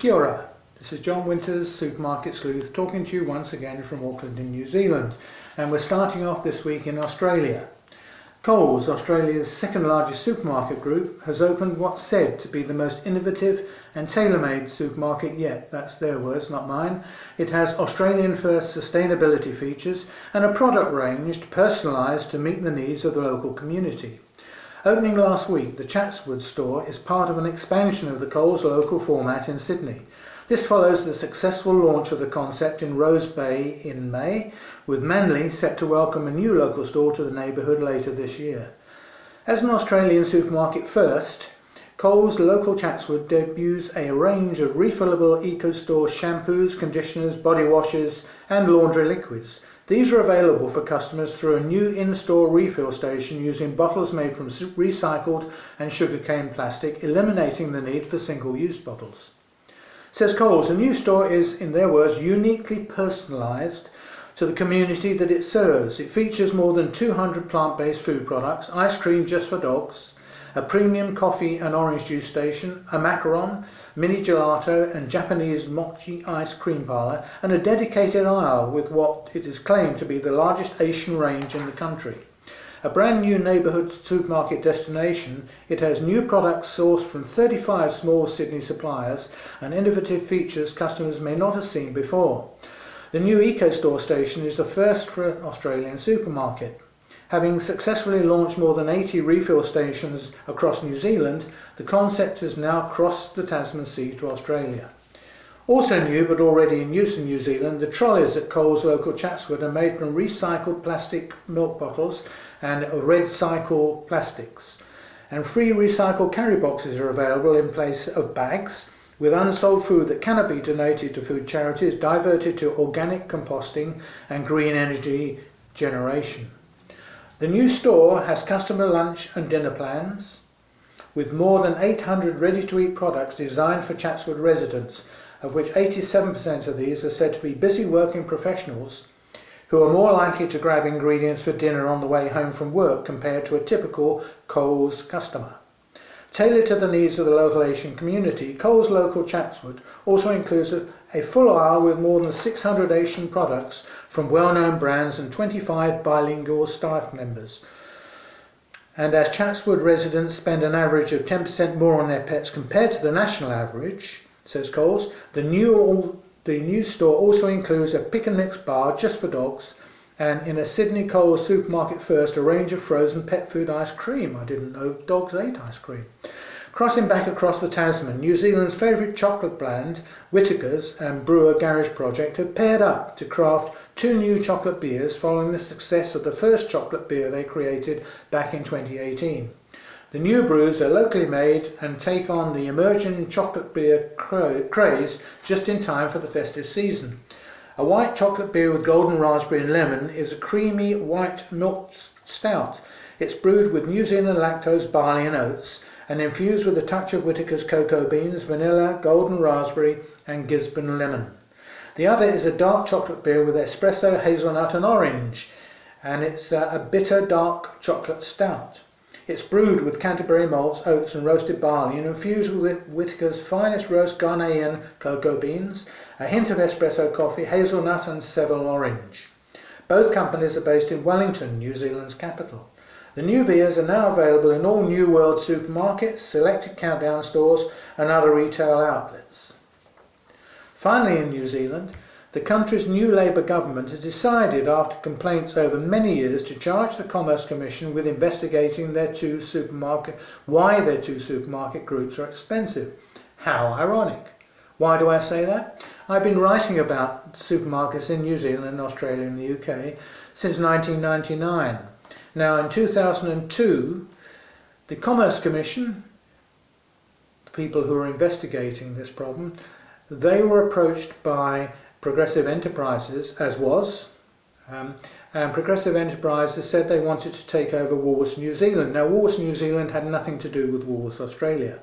Kia ora. This is John Winters, Supermarket Sleuth, talking to you once again from Auckland in New Zealand. And we're starting off this week in Australia. Coles, Australia's second largest supermarket group, has opened what's said to be the most innovative and tailor-made supermarket yet. That's their words, not mine. It has Australian first sustainability features and a product range personalised to meet the needs of the local community. Opening last week, the Chatswood store is part of an expansion of the Coles local format in Sydney. This follows the successful launch of the concept in Rose Bay in May, with Manly set to welcome a new local store to the neighbourhood later this year. As an Australian supermarket first, Coles local Chatswood debuts a range of refillable eco-store shampoos, conditioners, body washes and laundry liquids. These are available for customers through a new in-store refill station using bottles made from recycled and sugarcane plastic, eliminating the need for single-use bottles. Says Coles, the new store is, in their words, uniquely personalised to the community that it serves. It features more than 200 plant-based food products, ice cream just for dogs, a premium coffee and orange juice station, a macaron, mini gelato and Japanese mochi ice cream parlour, and a dedicated aisle with what it is claimed to be the largest Asian range in the country. A brand new neighbourhood supermarket destination, it has new products sourced from 35 small Sydney suppliers and innovative features customers may not have seen before. The new eco-store station is the first for an Australian supermarket. Having successfully launched more than 80 refill stations across New Zealand, the concept has now crossed the Tasman Sea to Australia. Also new, but already in use in New Zealand, the trolleys at Coles local Chatswood are made from recycled plastic milk bottles and red cycle plastics. And free recycled carry boxes are available in place of bags, with unsold food that cannot be donated to food charities diverted to organic composting and green energy generation. The new store has customer lunch and dinner plans with more than 800 ready-to-eat products designed for Chatswood residents, of which 87% of these are said to be busy working professionals who are more likely to grab ingredients for dinner on the way home from work compared to a typical Coles customer. Tailored to the needs of the local Asian community, Coles local Chatswood also includes a full aisle with more than 600 Asian products from well-known brands and 25 bilingual staff members. And as Chatswood residents spend an average of 10% more on their pets compared to the national average, says Coles, the new store also includes a pick and mix bar just for dogs, and in a Sydney Coles supermarket first, a range of frozen pet food ice cream. I didn't know dogs ate ice cream. Crossing back across the Tasman, New Zealand's favourite chocolate brand, Whittaker's and Brewer Garage Project have paired up to craft two new chocolate beers following the success of the first chocolate beer they created back in 2018. The new brews are locally made and take on the emerging chocolate beer craze just in time for the festive season. A white chocolate beer with golden raspberry and lemon is a creamy white milk stout. It's brewed with New Zealand lactose, barley and oats and infused with a touch of Whittaker's cocoa beans, vanilla, golden raspberry and Gisborne lemon. The other is a dark chocolate beer with espresso, hazelnut and orange, and it's a bitter dark chocolate stout. It's brewed with Canterbury malts, oats and roasted barley and infused with Whittaker's finest roast Ghanaian cocoa beans, a hint of espresso coffee, hazelnut and Seville orange. Both companies are based in Wellington, New Zealand's capital. The new beers are now available in all New World supermarkets, selected Countdown stores and other retail outlets. Finally, in New Zealand, the country's new Labour government has decided, after complaints over many years, to charge the Commerce Commission with investigating why their two supermarket groups are expensive. How ironic. Why do I say that? I've been writing about supermarkets in New Zealand, Australia and the UK since 1999. Now in 2002, the Commerce Commission, the people who are investigating this problem, they were approached by Progressive Enterprises, and Progressive Enterprises said they wanted to take over Woolworths New Zealand. Now Woolworths New Zealand had nothing to do with Woolworths Australia,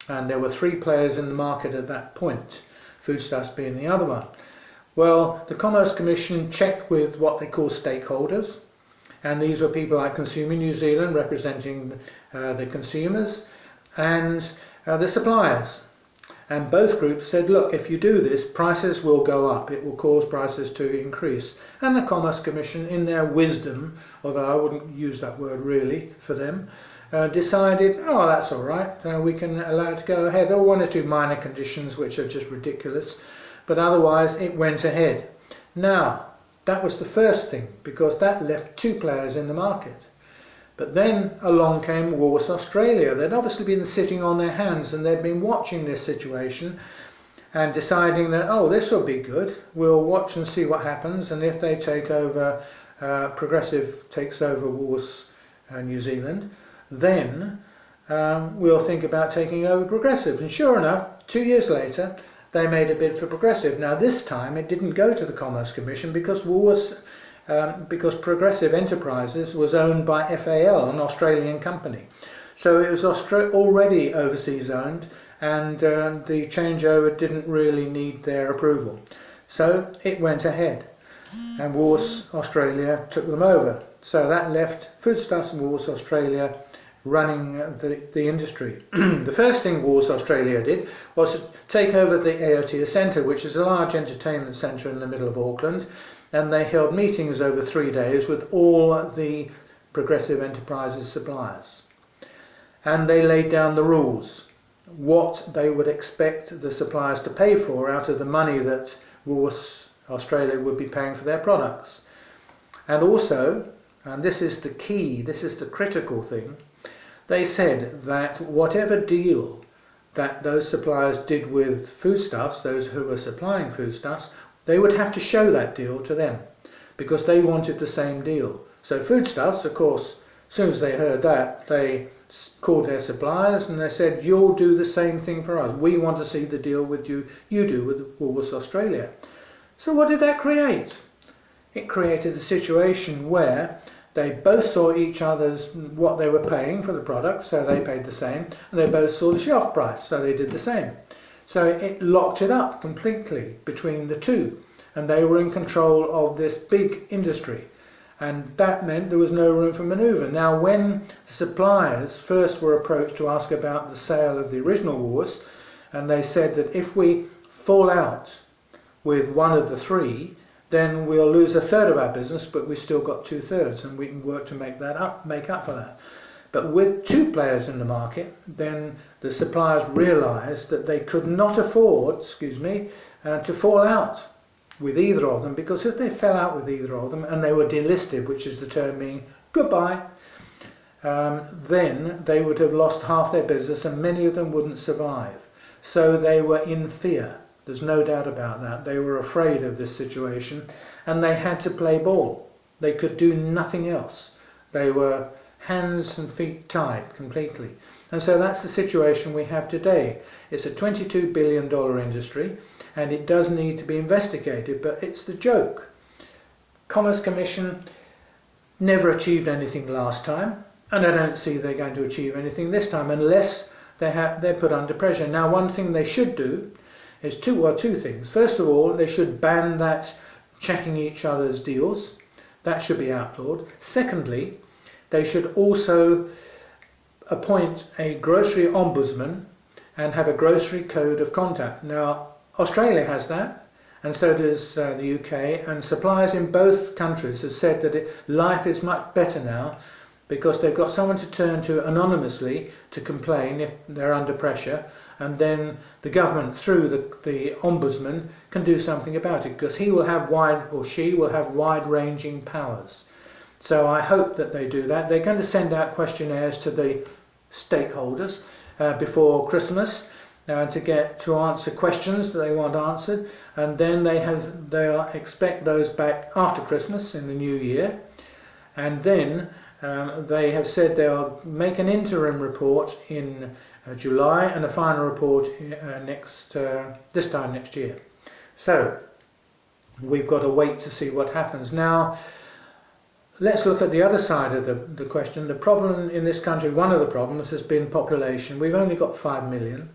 and there were three players in the market at that point, Foodstuffs being the other one. Well, the Commerce Commission checked with what they call stakeholders, and these were people like Consumer New Zealand representing the consumers and the suppliers. And both groups said, look, if you do this, prices will go up. It will cause prices to increase. And the Commerce Commission, in their wisdom, although I wouldn't use that word really for them, decided, oh, that's all right, we can allow it to go ahead. There were one or two minor conditions which are just ridiculous, but otherwise it went ahead. Now, that was the first thing, because that left two players in the market. But then along came Woolworths Australia. They'd obviously been sitting on their hands and they'd been watching this situation and deciding that, oh, this will be good. We'll watch and see what happens. And if they take over, Progressive takes over Woolworths New Zealand, then we'll think about taking over Progressive. And sure enough, 2 years later, they made a bid for Progressive. Now this time it didn't go to the Commerce Commission because because Progressive Enterprises was owned by FAL, an Australian company. So it was already overseas owned, and the changeover didn't really need their approval. So it went ahead, and Woolworths Australia took them over. So that left Foodstuffs and Woolworths Australia running the industry. The first thing Woolworths Australia did was to take over the Aotea Centre, which is a large entertainment centre in the middle of Auckland, and they held meetings over 3 days with all the Progressive Enterprises suppliers. And they laid down the rules, what they would expect the suppliers to pay for out of the money that Woolworths Australia would be paying for their products. And also, and this is the key, this is the critical thing, they said that whatever deal that those suppliers did with foodstuffs, those who were supplying foodstuffs, they would have to show that deal to them because they wanted the same deal. So Foodstuffs, of course, as soon as they heard that, they called their suppliers and they said, you'll do the same thing for us. We want to see the deal with you do with Woolworths Australia. So what did that create? It created a situation where they both saw each other's what they were paying for the product, so they paid the same, and they both saw the shelf price, so they did the same. So it locked it up completely between the two, and they were in control of this big industry, and that meant there was no room for manoeuvre. Now when the suppliers first were approached to ask about the sale of the original Woolworths, and they said that if we fall out with one of the three, then we'll lose a third of our business, but we've still got 2/3, and we can work to make up for that. But with two players in the market, then the suppliers realised that they could not afford, to fall out with either of them, because if they fell out with either of them and they were delisted, which is the term meaning goodbye, then they would have lost half their business and many of them wouldn't survive. So they were in fear. There's no doubt about that. They were afraid of this situation and they had to play ball. They could do nothing else. They were hands and feet tied completely. And so that's the situation we have today. It's a $22 billion industry and it does need to be investigated, but it's the joke. Commerce Commission never achieved anything last time, and I don't see they're going to achieve anything this time unless they're put under pressure. Now one thing they should do is two things. First of all, they should ban that checking each other's deals. That should be outlawed. Secondly, they should also appoint a grocery ombudsman and have a grocery code of conduct. Now, Australia has that, and so does the UK, and suppliers in both countries have said that life is much better now because they've got someone to turn to anonymously to complain if they're under pressure, and then the government through the ombudsman can do something about it, because he will have she will have wide-ranging powers. So I hope that they do that. They're going to send out questionnaires to the stakeholders before Christmas to answer questions that they want answered, and then they expect those back after Christmas in the new year, and then they have said they'll make an interim report in July and a final report this time next year. So we've got to wait to see what happens. Now let's look at the other side of the question. The problem in this country, one of the problems has been population. We've only got 5 million.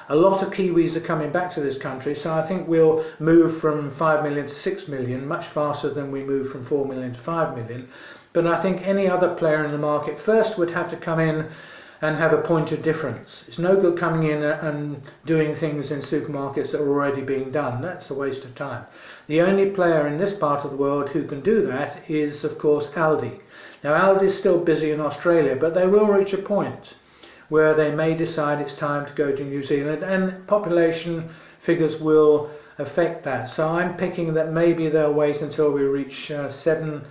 A lot of Kiwis are coming back to this country, so I think we'll move from 5 million to 6 million much faster than we move from 4 million to 5 million. But I think any other player in the market first would have to come in and have a point of difference. It's no good coming in and doing things in supermarkets that are already being done. That's a waste of time. The only player in this part of the world who can do that is, of course, Aldi. Now, Aldi is still busy in Australia, but they will reach a point where they may decide it's time to go to New Zealand, and population figures will affect that. So I'm picking that maybe they'll wait until we reach 7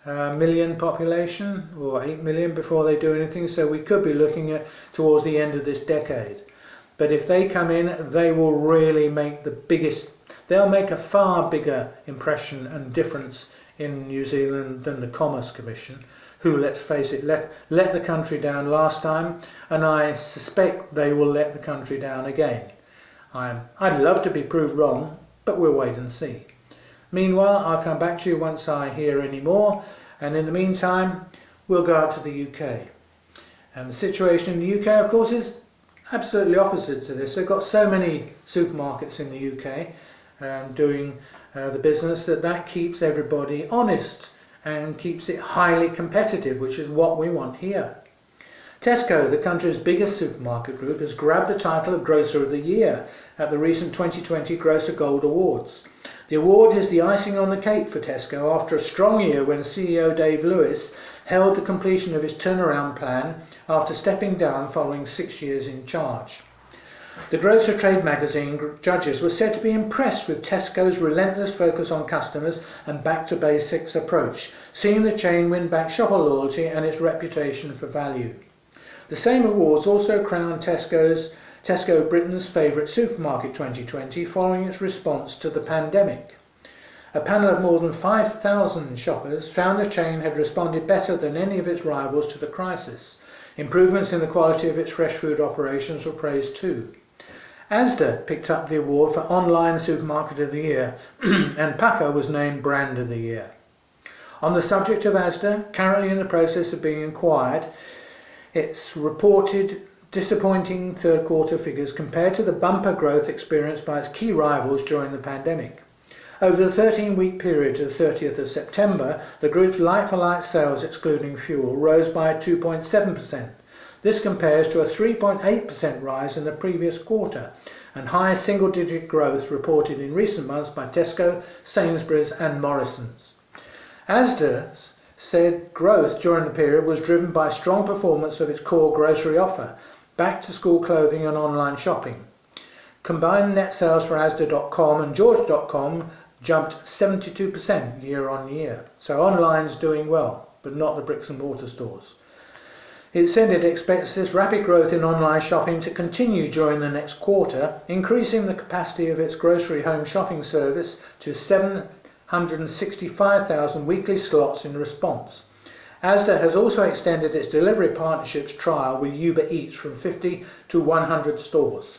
million population or 8 million before they do anything. So we could be looking at towards the end of this decade. But if they come in, they will really make the biggest, they'll make a far bigger impression and difference in New Zealand than the Commerce Commission, who, let's face it, let the country down last time, and I suspect they will let the country down again. I'd love to be proved wrong, but we'll wait and see. Meanwhile, I'll come back to you once I hear any more, and in the meantime, we'll go out to the UK. And the situation in the UK, of course, is absolutely opposite to this. They've got so many supermarkets in the UK doing the business that keeps everybody honest and keeps it highly competitive, which is what we want here. Tesco, the country's biggest supermarket group, has grabbed the title of Grocer of the Year at the recent 2020 Grocer Gold Awards. The award is the icing on the cake for Tesco after a strong year when CEO Dave Lewis held the completion of his turnaround plan after stepping down following 6 years in charge. The Grocer Trade magazine judges were said to be impressed with Tesco's relentless focus on customers and back-to-basics approach, seeing the chain win back shopper loyalty and its reputation for value. The same awards also crowned Tesco Britain's favourite supermarket 2020 following its response to the pandemic. A panel of more than 5,000 shoppers found the chain had responded better than any of its rivals to the crisis. Improvements in the quality of its fresh food operations were praised too. Asda picked up the award for Online Supermarket of the Year and Paco was named Brand of the Year. On the subject of Asda, currently in the process of being inquired, it's reported disappointing third quarter figures compared to the bumper growth experienced by its key rivals during the pandemic. Over the 13-week period to the 30th of September, the group's like-for-like sales excluding fuel rose by 2.7%. This compares to a 3.8% rise in the previous quarter and high single-digit growth reported in recent months by Tesco, Sainsbury's and Morrisons. Asda said growth during the period was driven by strong performance of its core grocery offer, back-to-school clothing and online shopping. Combined net sales for Asda.com and George.com jumped 72% year on year. So online's doing well, but not the bricks and mortar stores. It said it expects this rapid growth in online shopping to continue during the next quarter, increasing the capacity of its grocery home shopping service to 765,000 weekly slots in response. Asda has also extended its delivery partnerships trial with Uber Eats from 50 to 100 stores.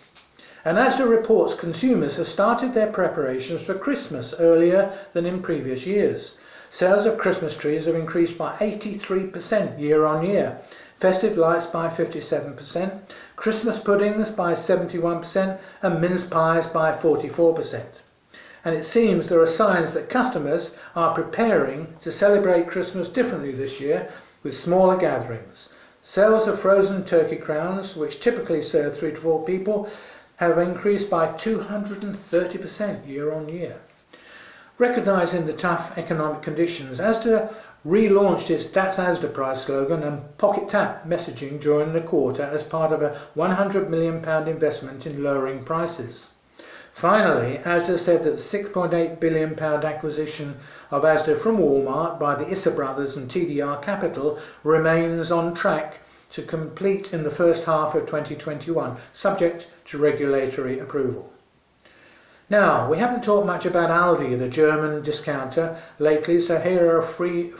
And Asda reports consumers have started their preparations for Christmas earlier than in previous years. Sales of Christmas trees have increased by 83% year on year, festive lights by 57%, Christmas puddings by 71% and mince pies by 44%. And it seems there are signs that customers are preparing to celebrate Christmas differently this year with smaller gatherings. Sales of frozen turkey crowns, which typically serve 3 to 4 people, have increased by 230% year on year. Recognising the tough economic conditions, Asda relaunched its That's Asda price slogan and pocket tap messaging during the quarter as part of a £100 million investment in lowering prices. Finally, Asda said that the £6.8 billion acquisition of Asda from Walmart by the Issa Brothers and TDR Capital remains on track to complete in the first half of 2021, subject to regulatory approval. Now, we haven't talked much about Aldi, the German discounter, lately, so here are three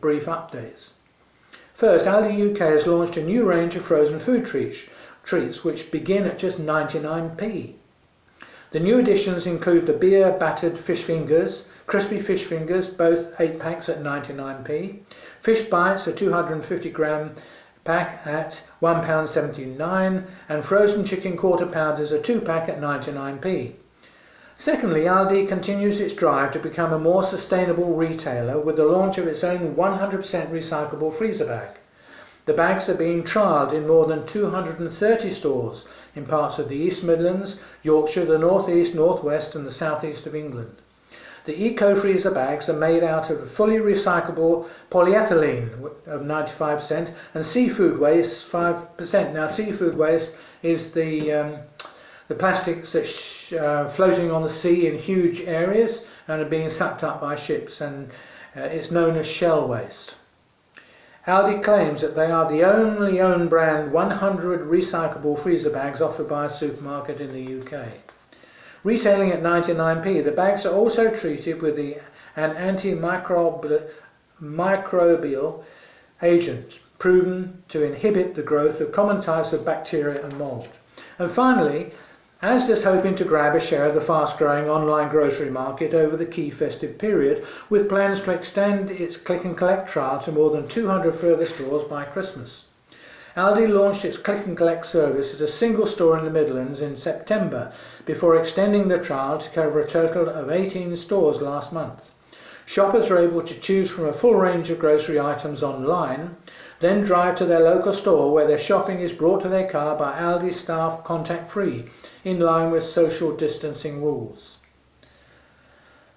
brief updates. First, Aldi UK has launched a new range of frozen food treats which begin at just 99p. The new additions include the beer battered fish fingers, crispy fish fingers, both 8 packs at 99p, fish bites, a 250 gram pack at £1.79, and frozen chicken quarter pounders, a 2-pack at 99p. Secondly, Aldi continues its drive to become a more sustainable retailer with the launch of its own 100% recyclable freezer bag. The bags are being trialled in more than 230 stores in parts of the East Midlands, Yorkshire, the North East, North West and the South East of England. The eco-freezer bags are made out of fully recyclable polyethylene of 95% and seafood waste 5%. Now seafood waste is the plastics that floating on the sea in huge areas and are being sucked up by ships, and it's known as shell waste. Aldi claims that they are the only own brand 100 recyclable freezer bags offered by a supermarket in the UK. Retailing at 99p, the bags are also treated with an antimicrobial agent proven to inhibit the growth of common types of bacteria and mould. And finally, Asda's hoping to grab a share of the fast-growing online grocery market over the key festive period, with plans to extend its click and collect trial to more than 200 further stores by Christmas. Aldi launched its click and collect service at a single store in the Midlands in September, before extending the trial to cover a total of 18 stores last month. Shoppers are able to choose from a full range of grocery items online, then drive to their local store where their shopping is brought to their car by Aldi staff contact-free, in line with social distancing rules.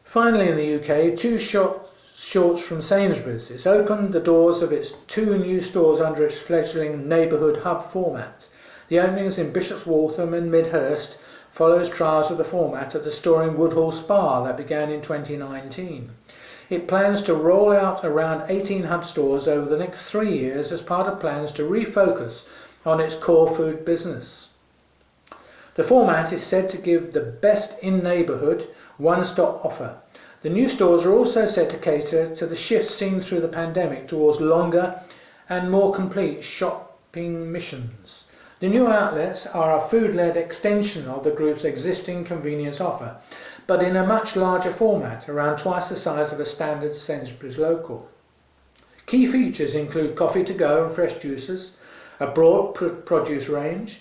Finally, in the UK, two Shorts from Sainsbury's. It's opened the doors of its 2 new stores under its fledgling neighbourhood hub format. The openings in Bishop's Waltham and Midhurst follows trials of the format at the store in Woodhall Spa that began in 2019. It plans to roll out around 18 hub stores over the next 3 years as part of plans to refocus on its core food business. The format is said to give the best in-neighbourhood one-stop offer. The new stores are also set to cater to the shifts seen through the pandemic towards longer and more complete shopping missions. The new outlets are a food-led extension of the group's existing convenience offer, but in a much larger format, around twice the size of a standard Sainsbury's local. Key features include coffee to go and fresh juices, a broad produce range,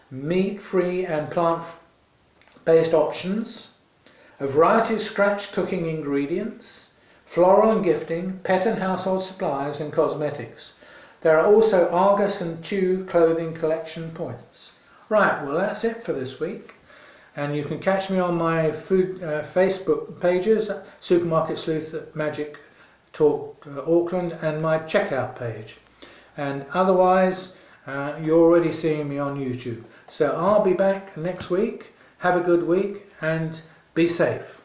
meat-free and plant-based options, a variety of scratch cooking ingredients, floral and gifting, pet and household supplies and cosmetics. There are also Argos and 2 clothing collection points. Right, well that's it for this week. And you can catch me on my Facebook pages, Supermarket Sleuth at Magic Talk Auckland, and my checkout page. And otherwise, you're already seeing me on YouTube. So I'll be back next week. Have a good week and be safe.